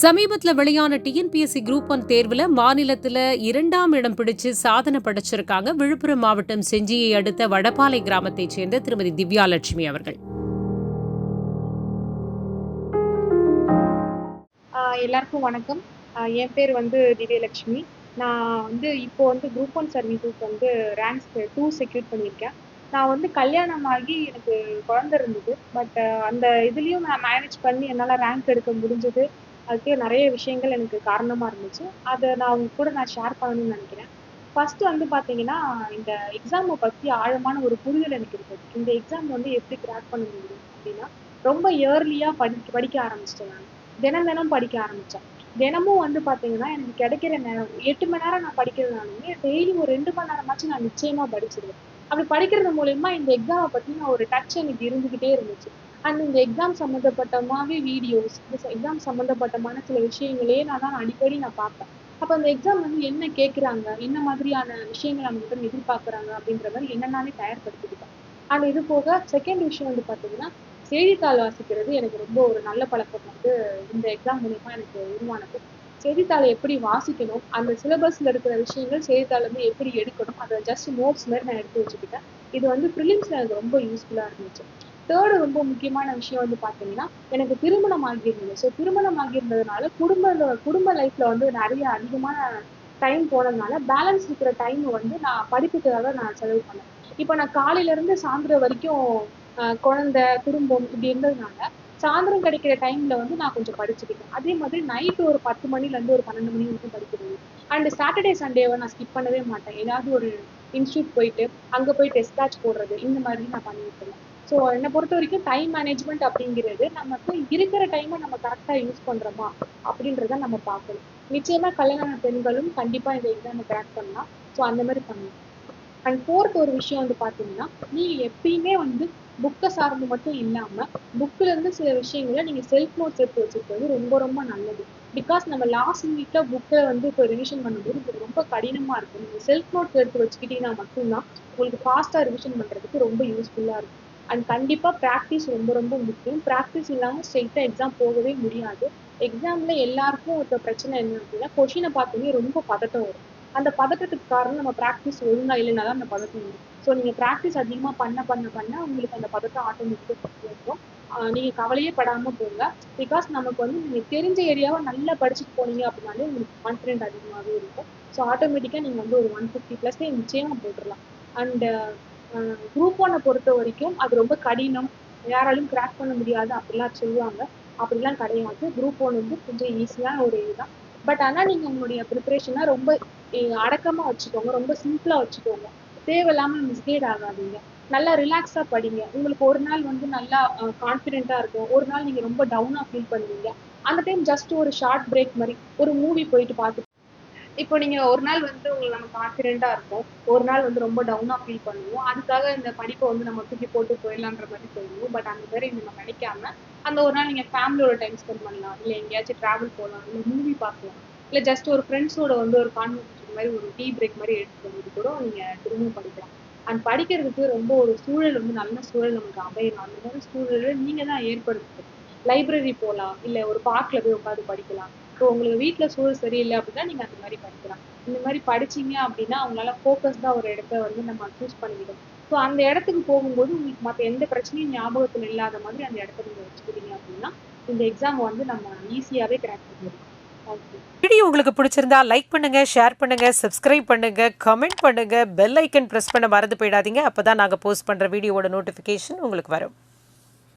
சமீபத்தில் வெளியான TNPSC group 1 தேர்வில் மாநிலத்தில் 2ஆம் இடம் பிடிச்சு சாதனை படைச்சிருக்காங்க விழுப்புரம் மாவட்டம் செஞ்சியை அடுத்த வடபாலை கிராமத்தைச் சேர்ந்த திருமதி திவ்யாலட்சுமி அவர்கள். எல்லாருக்கும் வணக்கம். என் பேர் திவ்யலட்சுமி. நான் இப்போ குரூப் 1 சர்வீசஸ் ரேங்க்ஸ் 2 செக்யூர் பண்ணியிருக்கேன். நான் கல்யாணமாகி எனக்கு குழந்தை இருந்தது. பட் அந்த இதுலேயும் நான் மேனேஜ் பண்ணி என்னால் ரேங்க் எடுக்க முடிஞ்சது. அதுக்கு நிறைய விஷயங்கள் எனக்கு காரணமாக இருந்துச்சு. அதை நான் உங்க கூட ஷேர் பண்ணணும்னு நினைக்கிறேன். ஃபர்ஸ்ட் பார்த்தீங்கன்னா, இந்த எக்ஸாமை பற்றி ஆழமான ஒரு புரிதல் எனக்கு இருக்குது. இந்த எக்ஸாம் எப்படி கிராக் பண்ண முடியும் அப்படின்னா, ரொம்ப இயர்லியாக படிக்க ஆரம்பிச்சிட்டேன். நான் தினம் படிக்க ஆரம்பித்தேன். தினமும் பார்த்தீங்கன்னா, எனக்கு கிடைக்கிற நேரம் 8 மணி நேரம் நான் படிக்கிறதுனாலுமே டெய்லி ஒரு 2 மணி நேரமாச்சும் நான் நிச்சயமாக படிச்சிருவேன். அப்படி படிக்கிறது மூலயமா இந்த எக்ஸாமை பற்றின ஒரு டச் எனக்கு இருந்துக்கிட்டே இருந்துச்சு. அண்ட் இந்த எக்ஸாம் சம்மந்தப்பட்டமாகவே வீடியோஸ், எக்ஸாம் சம்மந்தப்பட்டமான சில விஷயங்களே நான் அடிக்கடி பார்ப்பேன். அப்போ அந்த எக்ஸாம் என்ன கேட்குறாங்க, என்ன மாதிரியான விஷயங்கள் நம்மகிட்ட எதிர்பார்க்குறாங்க அப்படின்ற மாதிரி என்னன்னாலே தயார்படுத்திக்கிட்டேன். அண்ட் இது போக செகண்ட் விஷயம் பார்த்தீங்கன்னா, செய்தித்தாள் வாசிக்கிறது எனக்கு ரொம்ப ஒரு நல்ல பழக்கம் இந்த எக்ஸாம் மூலயமா எனக்கு உருவானது. செய்தித்தாளை எப்படி வாசிக்கணும், அந்த சிலபஸில் இருக்கிற விஷயங்கள் செய்தித்தாள் எப்படி எடுக்கணும், அதை ஜஸ்ட் நோட்ஸ் மாதிரி நான் எடுத்து வச்சுக்கிட்டேன். இது ப்ரிலிம்ஸில் எனக்கு ரொம்ப யூஸ்ஃபுல்லாக இருந்துச்சு. தேர்டு ரொம்ப முக்கியமான விஷயம் பார்த்தீங்கன்னா, எனக்கு திருமணம் ஆகியிருந்தது. ஸோ திருமணம் ஆகியிருந்ததுனால குடும்ப லைஃப்பில் நிறைய அதிகமான டைம் போனதுனால பேலன்ஸ் இருக்கிற டைம் நான் படிப்புக்காக நான் செலவு பண்ணேன். இப்போ நான் காலையிலேருந்து சாயந்தரம் வரைக்கும் குழந்தை, குடும்பம் இப்படி இருந்ததுனால சாயந்தரம் கிடைக்கிற டைமில் நான் கொஞ்சம் படிச்சுக்கிட்டேன். அதே மாதிரி நைட்டு ஒரு 10 மணிலேருந்து ஒரு 12 மணி வரைக்கும் படிக்கிறது. அண்ட் சாட்டர்டே சண்டேவை நான் ஸ்கிப் பண்ணவே மாட்டேன். ஏதாவது ஒரு இன்ஸ்டியூட் போயிட்டு அங்கே போய் டெஸ்ட் பேட்ச் போடுறது, இந்த மாதிரி நான் பண்ணிட்டு இருந்தேன். ஸோ என்னை பொறுத்த வரைக்கும் டைம் மேனேஜ்மெண்ட் அப்படிங்கிறது நமக்கு இருக்கிற டைமை நம்ம கரெக்டாக யூஸ் பண்ணுறோமா அப்படின்றத நம்ம பார்க்கணும். நிச்சயமாக கல்யாண பெண்களும் கண்டிப்பாக இந்த எக்ஸாமை கிராக் பண்ணலாம். ஸோ அந்த மாதிரி பண்ணணும். அண்ட் ஃபோர்த் ஒரு விஷயம் பார்த்தீங்கன்னா, நீங்கள் எப்பயுமே புக்கை சார்ந்து மட்டும் இல்லாமல் புக்கிலேருந்து சில விஷயங்களை நீங்கள் செல்ஃப் நோட்ஸ் எடுத்து வச்சுருக்கிறது ரொம்ப ரொம்ப நல்லது. பிகாஸ் நம்ம லாஸ்ட் மினிட்ல புக்கை இப்போ ரிவிஷன் பண்ணும்போது இது ரொம்ப கடினமாக இருக்கும். நீங்கள் செல்ஃப் நோட்ஸ் எடுத்து வச்சுக்கிட்டீங்கன்னா மட்டும்தான் உங்களுக்கு ஃபாஸ்ட்டாக ரிவிஷன் பண்ணுறதுக்கு ரொம்ப யூஸ்ஃபுல்லாக இருக்கும். அண்ட் கண்டிப்பாக ப்ராக்டிஸ் ரொம்ப ரொம்ப முக்கியம். ப்ராக்டிஸ் இல்லாமல் ஸ்ட்ரெயிட்டாக எக்ஸாம் போகவே முடியாது. எக்ஸாமில் எல்லாருக்கும் இருக்க பிரச்சனை என்ன அப்படின்னா, கொஷினை பார்த்தோன்னே ரொம்ப பதட்டம் வரும். அந்த பதட்டத்துக்கு காரணம் நம்ம ப்ராக்டிஸ் ஒழுங்காக இல்லைன்னா தான் அந்த பதட்டம் வரும். ஸோ நீங்கள் ப்ராக்டிஸ் அதிகமாக பண்ண உங்களுக்கு அந்த பதட்டம் ஆட்டோமேட்டிக்காக இருக்கும். நீங்கள் கவலையே படாமல் போங்க. பிகாஸ் நமக்கு நீங்கள் தெரிஞ்ச ஏரியாவை நல்லா படிச்சுட்டு போனீங்க அப்படின்னாலே உங்களுக்கு கான்ஃபிடென்ட் அதிகமாகவே இருக்கும். ஸோ ஆட்டோமேட்டிக்காக நீங்கள் ஒரு 150+ நிச்சயமாக போட்டுடலாம். அண்டு குரூப் 1 பொறுத்த வரைக்கும் அது ரொம்ப கடினம், யாராலையும் கிராக் பண்ண முடியாது அப்படிலாம் சொல்லுவாங்க. அப்படிலாம் கிடையாது. குரூப் 1 கொஞ்சம் ஈஸியான ஒரு இதுதான். பட் ஆனால் நீங்கள் உங்களுடைய ப்ரிப்பரேஷனை ரொம்ப அடக்கமாக வச்சுக்கோங்க, ரொம்ப சிம்பிளாக வச்சுக்கோங்க. தேவையில்லாமல் மிஸ்கைட் ஆகாதீங்க. நல்லா ரிலாக்ஸாக படிங்க. உங்களுக்கு ஒரு நாள் நல்லா கான்ஃபிடென்ட்டாக இருக்கும், ஒரு நாள் நீங்கள் ரொம்ப டவுனாக ஃபீல் பண்ணுவீங்க. அந்த டைம் ஜஸ்ட் ஒரு ஷார்ட் பிரேக் மாதிரி ஒரு மூவி போயிட்டு பார்த்து, இப்போ நீங்கள் ஒரு நாள் உங்களுக்கு நம்ம கான்ஃபிடென்ட்டாக இருக்கும், ஒரு நாள் ரொம்ப டவுனாக ஃபீல் பண்ணுவோம். அதுக்காக இந்த படிப்பை நம்ம தூக்கி போட்டு போயிடலான்ற மாதிரி சொல்லுவோம். பட் அந்த மாதிரி நம்ம நினைக்காம அந்த ஒரு நாள் நீங்கள் ஃபேமிலியோட டைம் ஸ்பெண்ட் பண்ணலாம், இல்லை எங்கேயாச்சும் ட்ராவல் போகலாம், இல்லை மூவி பார்க்கலாம், இல்லை ஜஸ்ட் ஒரு ஃப்ரெண்ட்ஸோட ஒரு கான்வர்சேஷன் மாதிரி ஒரு டீ பிரேக் மாதிரி எடுத்துட்டு வந்து கூட நீங்கள் திரும்பவும் படிக்கலாம். அண்ட் படிக்கிறதுக்கு ரொம்ப ஒரு சூழல் நல்ல சூழல் நமக்கு அமையணும். அந்த மாதிரி சூழலை நீங்கள் தான் ஏற்படுத்தணும். லைப்ரரி போகலாம், இல்லை ஒரு பார்க்கில் போய் உட்காந்து படிக்கலாம். ஸோ உங்களுக்கு வீட்டில் சூழல் சரியில்லை அப்படின்னா நீங்கள் அந்த மாதிரி படிக்கலாம். இந்த மாதிரி படிச்சிங்க அப்படின்னா அவங்களால ஃபோக்கஸ்டாக ஒரு இடத்த நம்ம சூஸ் பண்ணிவிடும். ஸோ அந்த இடத்துக்கு போகும்போது உங்களுக்கு மற்ற எந்த பிரச்சனையும் ஞாபகத்தில் இல்லாத மாதிரி அந்த இடத்த நீங்கள் வச்சுக்கிட்டீங்க அப்படின்னா இந்த எக்ஸாம் நம்ம ஈஸியாகவே கிராக் பண்ணிடலாம். வீடியோ உங்களுக்கு பிடிச்சிருந்தா லைக் பண்ணுங்க, ஷேர் பண்ணுங்க, சப்ஸ்கிரைப் பண்ணுங்க, கமெண்ட் பண்ணுங்க, பெல் ஐக்கன் பிரஸ் பண்ண மறந்து போயிடாதீங்க. அப்பதான் நாங்கள் போஸ்ட் பண்ற வீடியோவோட நோட்டிஃபிகேஷன் உங்களுக்கு வரும்.